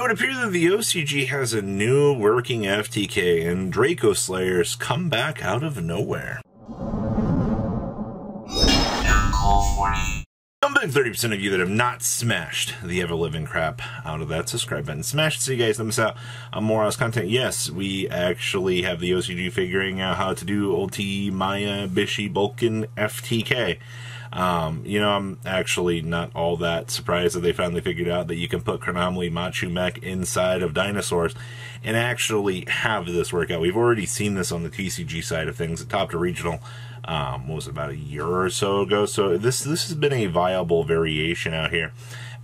It would appear that the OCG has a new working FTK, and Draco Slayers come back out of nowhere. I'm betting 30% of you that have not smashed the ever-living crap out of that subscribe button. Smash it so you guys don't miss out on more Oz content. Yes, we actually have the OCG figuring out how to do Ulti, Maya, Bishi, Bulkin, FTK. You know, I'm actually not all that surprised that they finally figured out that you can put Chronomaly Machu Mech inside of dinosaurs and actually have this work out. We've already seen this on the TCG side of things at Top to Regional. What was it, about a year or so ago? So this has been a viable variation out here,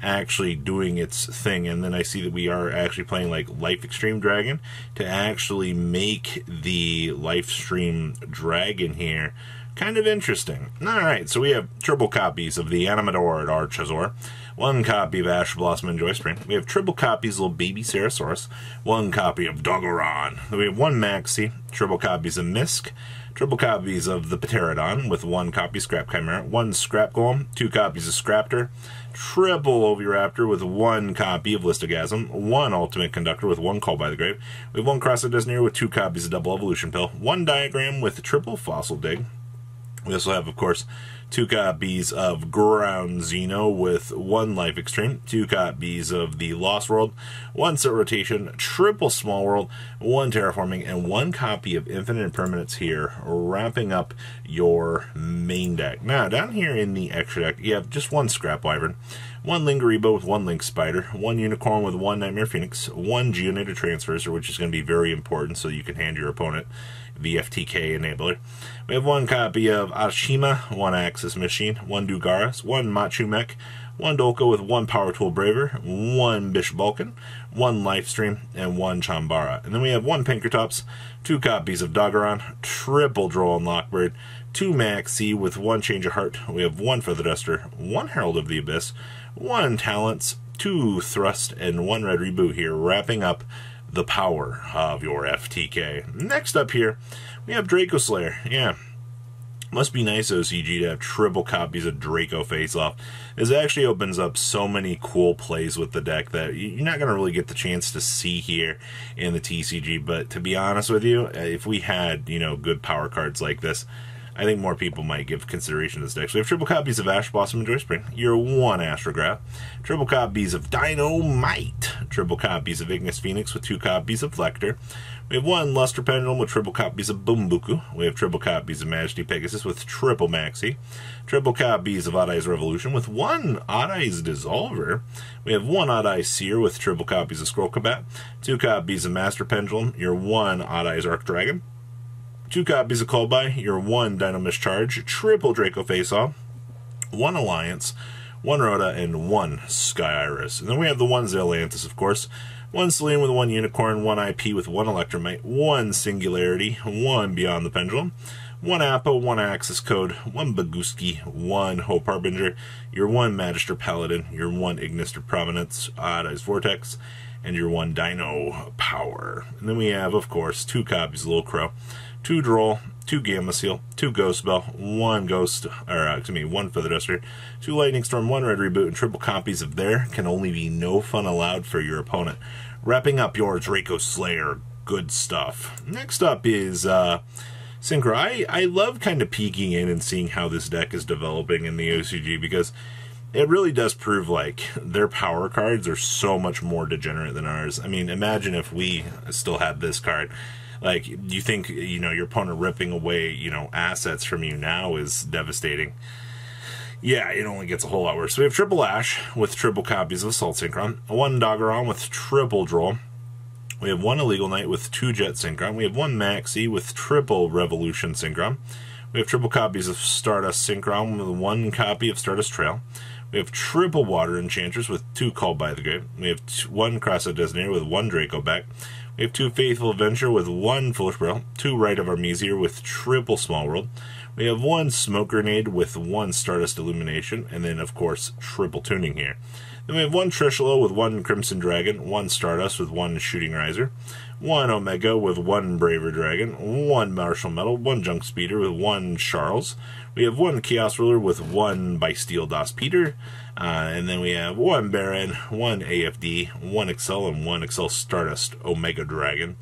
actually doing its thing. And then I see that we are actually playing like Life Extreme Dragon to actually make the Life Stream Dragon here kind of interesting. Alright, so we have triple copies of the Animador at Archosaur, one copy of Ash Blossom and Joy Spring. We have triple copies of little baby Cerosaurus, one copy of Dogoran. Then we have one Maxi, triple copies of Misk, triple copies of the Pterodon with one copy Scrap Chimera, one Scrap Golem, two copies of Scraptor, triple Oviraptor with one copy of Listogasm, one Ultimate Conductor with one Call by the Grave. We have one Crossodesnir with two copies of Double Evolution Pill, one Diagram with triple Fossil Dig. We also have, of course, two copies of Ground Xeno with one Life Extreme, two copies of the Lost World, one Set Rotation, triple Small World, one Terraforming, and one copy of Infinite Impermanence here, wrapping up your main deck. Now, down here in the extra deck, you have just one Scrap Wyvern, one Lingaribo with one Link Spider, one Unicorn with one Nightmare Phoenix, one Geonator Transverser, which is going to be very important so you can hand your opponent the FTK enabler. We have one copy of Ashima, one Axis Machine, one Dugaras, one Machu Mech, one Dolko with one Power Tool Braver, one Bish Vulcan, one Lifestream, and one Chambara. And then we have one Pinkertops, two copies of Dogoran, triple Droll and Lockbird, two Maxi with one Change of Heart. We have one Feather Duster, one Herald of the Abyss, one Talents, two Thrust, and one Red Reboot here, wrapping up the power of your FTK. Next up here, we have Draco Slayer. Yeah, must be nice, OCG, to have triple copies of Draco Face-Off. This actually opens up so many cool plays with the deck that you're not going to really get the chance to see here in the TCG. But to be honest with you, if we had, you know, good power cards like this, I think more people might give consideration to this deck. So we have triple copies of Ash Blossom and Joy Spring, your one Astrograph, triple copies of Dynamite, triple copies of Ignis Phoenix with two copies of Lecter. We have one Luster Pendulum with triple copies of Boombuku. We have triple copies of Majesty Pegasus with triple Maxi, triple copies of Odd Eyes Revolution with one Odd Eyes Dissolver. We have one Odd Eyes Seer with triple copies of Scroll Combat, two copies of Master Pendulum, your one Odd Eyes Arc Dragon, two copies of Call By, your one Dynamish Charge, triple Draco Face-Off, one Alliance, one Rhoda, and one Sky Iris. And then we have the one Zelantis, of course, one Selene with one Unicorn, one IP with one Electromite, one Singularity, one Beyond the Pendulum, one Appa, one Axis Code, one Baguski, one Hope Harbinger, your one Magister Paladin, your one Ignister Prominence, Odd Eyes Vortex, and your one Dino Power. And then we have, of course, two copies of Little Crow, two Droll, two Gamma Seal, two Ghost Bell, one one Feather Duster, two Lightning Storm, one Red Reboot, and triple copies of There Can Only Be No Fun Allowed for your opponent. Wrapping up your Draco Slayer good stuff. Next up is Synchro. I love kind of peeking in and seeing how this deck is developing in the OCG, because it really does prove like their power cards are so much more degenerate than ours. I mean, imagine if we still had this card. Like, you think, you know, your opponent ripping away, you know, assets from you now is devastating. Yeah, it only gets a whole lot worse. So we have triple Ash with triple copies of Assault Synchron, one Dogoran with triple Droll. We have one Illegal Knight with two Jet Synchron. We have one Maxi with triple Revolution Synchron. We have triple copies of Stardust Synchron with one copy of Stardust Trail. We have triple Water Enchanters with two Called by the Grave. We have one Crossodesnir with one Draco back. We have two Faithful Adventure with one Foolish Braille, two Rite of Armesier with triple Small World. We have one Smoke Grenade with one Stardust Illumination, and then, of course, triple Tuning here. Then we have one Trishula with one Crimson Dragon, one Stardust with one Shooting Riser, one Omega with one Braver Dragon, one Martial Metal, one Junk Speeder with one Charles. We have one Chaos Ruler with one Bysteel Das Peter, And then we have 1 Baron, 1 AFD, 1 Excel, and 1 Excel Stardust Omega Dragon.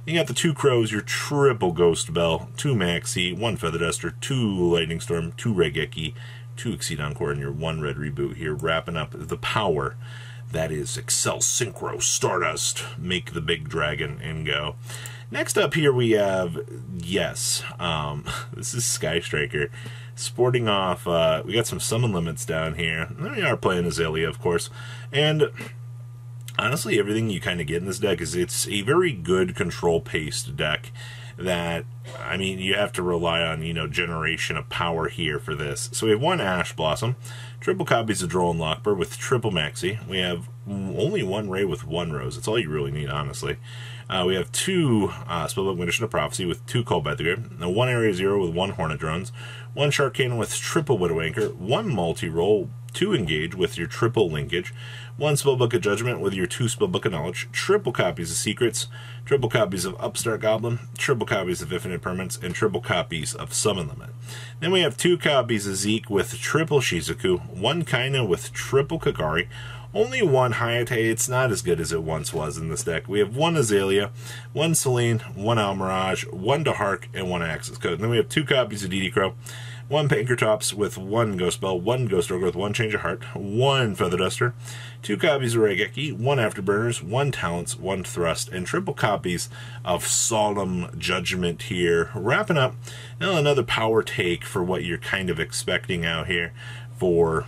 You got the 2 Crows, your triple Ghost Bell, 2 Maxi, 1 Feather Duster, 2 Lightning Storm, 2 Regeki, 2 Exceed Encore, and your 1 Red Reboot here, wrapping up the power that is Excel Synchro Stardust. Make the big dragon and go. Next up here we have, yes, this is Sky Striker, sporting off, we got some summon limits down here. We are playing Azalea, of course, and honestly, everything you kind of get in this deck is it's a very good control-paced deck that, I mean, you have to rely on, you know, generation of power here for this. So we have 1 Ash Blossom, triple copies of Droll and Lockbird with triple Maxi. We have only 1 Ray with 1 Rose. That's all you really need, honestly. We have 2 Spellbook Magician of Prophecy with 2 Cold by the Grave, 1 Area Zero with 1 Hornet Drones, 1 Shark Cannon with triple Widow Anchor, 1 Multi-Roll, 2 Engage with your triple Linkage, 1 Spellbook of Judgment with your 2 Spellbook of Knowledge, triple copies of Secrets, triple copies of Upstart Goblin, triple copies of Infinite Permanents, and triple copies of Summon Limit. Then we have 2 copies of Zeke with triple Shizuku, 1 Kaina with triple Kagari, only 1 Hayate. It's not as good as it once was in this deck. We have 1 Azalea, 1 Celine, 1 Almirage, 1 Dahark, and 1 Axis Code. And then we have 2 copies of DD Crow, 1 Pankratops with 1 Ghost Bell, 1 Ghost Ogre with 1 Change of Heart, 1 Feather Duster, 2 copies of Regeki, 1 Afterburners, 1 Talents, 1 Thrust, and triple copies of Solemn Judgment here. Wrapping up, now another power take for what you're kind of expecting out here for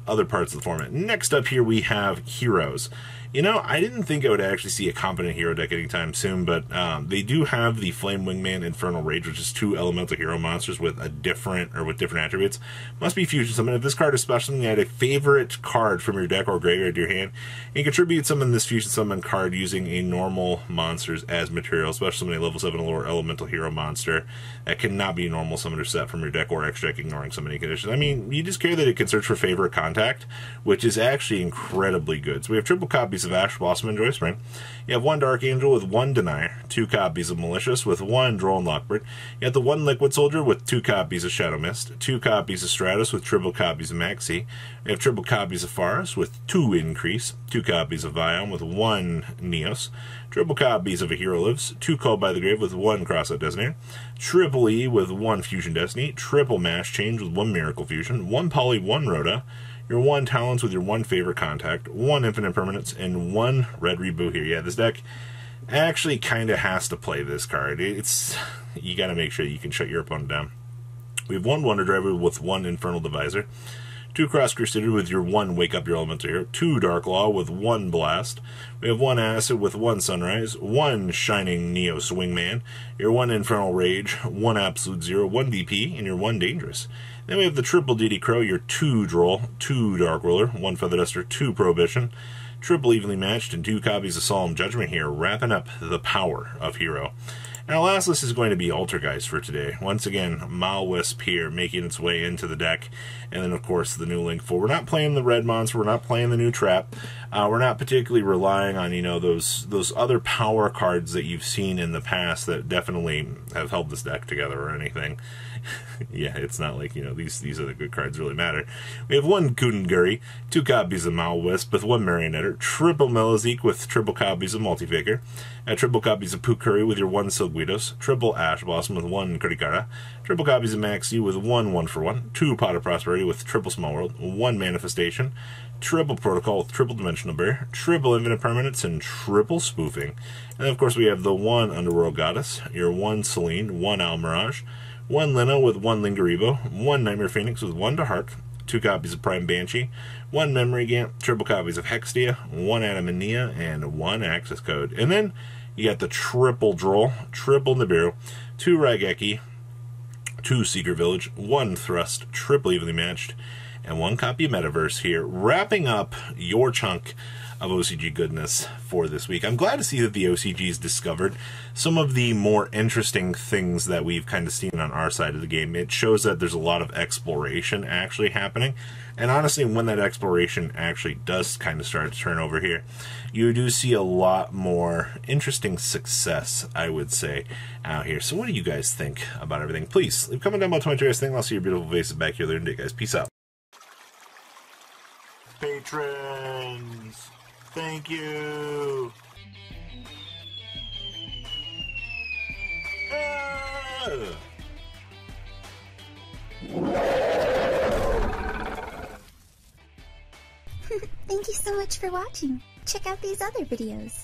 other parts of the format. Next up here we have Heroes. You know, I didn't think I would actually see a competent hero deck anytime soon, but they do have the Flame Wingman Infernal Rage, which is 2 elemental hero monsters with different attributes. Must be fusion summon. If this card is special, you add a favorite card from your deck or graveyard to your hand, and you contribute summon this fusion summon card using a normal monsters as material, especially summon a level 7 or lower elemental hero monster that cannot be a normal summoner set from your deck or extra deck, ignoring summoning conditions. I mean, you just care that it can search for favorite contact, which is actually incredibly good. So we have triple copies of Ash Blossom and Joy Spring. You have 1 Dark Angel with 1 Denier, 2 copies of Malicious with 1 Droll and Lockbird. You have the 1 Liquid Soldier with 2 copies of Shadow Mist, 2 copies of Stratus with triple copies of Maxi. You have triple copies of Faris with 2 Increase, 2 copies of Vion with 1 Neos, triple copies of A Hero Lives, 2 Called by the Grave with 1 Crossout Designator, triple E with 1 Fusion Destiny, triple Mash Change with 1 Miracle Fusion, 1 Poly, 1 Rhoda, your 1 Talents with your 1 favorite contact, 1 Infinite Permanence, and 1 Red Reboot here. Yeah, this deck actually kind of has to play this card. You got to make sure you can shut your opponent down. We have 1 Wonder Driver with 1 Infernal Divisor, 2 Cross Crusader with your 1 Wake Up Your Elemental Hero, 2 Dark Law with 1 Blast. We have 1 Acid with 1 Sunrise, 1 Shining Neo Swingman, your 1 Infernal Rage, 1 Absolute Zero, 1 DP, and your 1 Dangerous. Then we have the triple DD Crow, your 2 Droll, 2 Dark Ruler, 1 Feather Duster, 2 Prohibition, triple Evenly Matched, and 2 copies of Solemn Judgment here, wrapping up the power of Hero. And our last list is going to be Altergeist for today. Once again, Malwisp here making its way into the deck. And then, of course, the new Link 4. We're not playing the Red Monster. We're not playing the new Trap. We're not particularly relying on, you know, those other power cards that you've seen in the past that definitely have held this deck together or anything. Yeah, it's not like, you know, these are the good cards really matter. We have 1 Gundenguri, 2 copies of Malwisp with 1 Marionetter, triple Melizik with triple copies of Multifaker, triple copies of Pukuri with your 1 Silguidos, triple Ash Blossom with 1 Kurikara, triple copies of Maxi with 1 1-for-1, 2 Pot of Prosperity with triple Small World, 1 Manifestation, triple Protocol with triple Dimensional Barrier, triple Infinite Permanence, and triple Spoofing. And then, of course, we have the 1 Underworld Goddess, your 1 Celine, 1 Almirage, 1 Lino with 1 Lingaribo, 1 Nightmare Phoenix with 1 Dahark, 2 copies of Prime Banshee, 1 Memory Gant, triple copies of Hextia, 1 Adam and Nia, and 1 Access Code. And then you got the triple Droll, triple Nibiru, 2 Raigeki, 2 Secret Village, 1 Thrust, triple Evenly Matched, and 1 copy of Metaverse here, wrapping up your chunk of OCG goodness for this week. I'm glad to see that the OCG's discovered some of the more interesting things that we've kind of seen on our side of the game. It shows that there's a lot of exploration actually happening, and honestly, when that exploration actually does kind of start to turn over here, you do see a lot more interesting success, I would say, out here. So what do you guys think about everything? Please leave a comment down below. Tell me what you guys think. I'll see your beautiful faces back here later today, guys. Peace out. patrons. Thank you. Thank you so much for watching. Check out these other videos.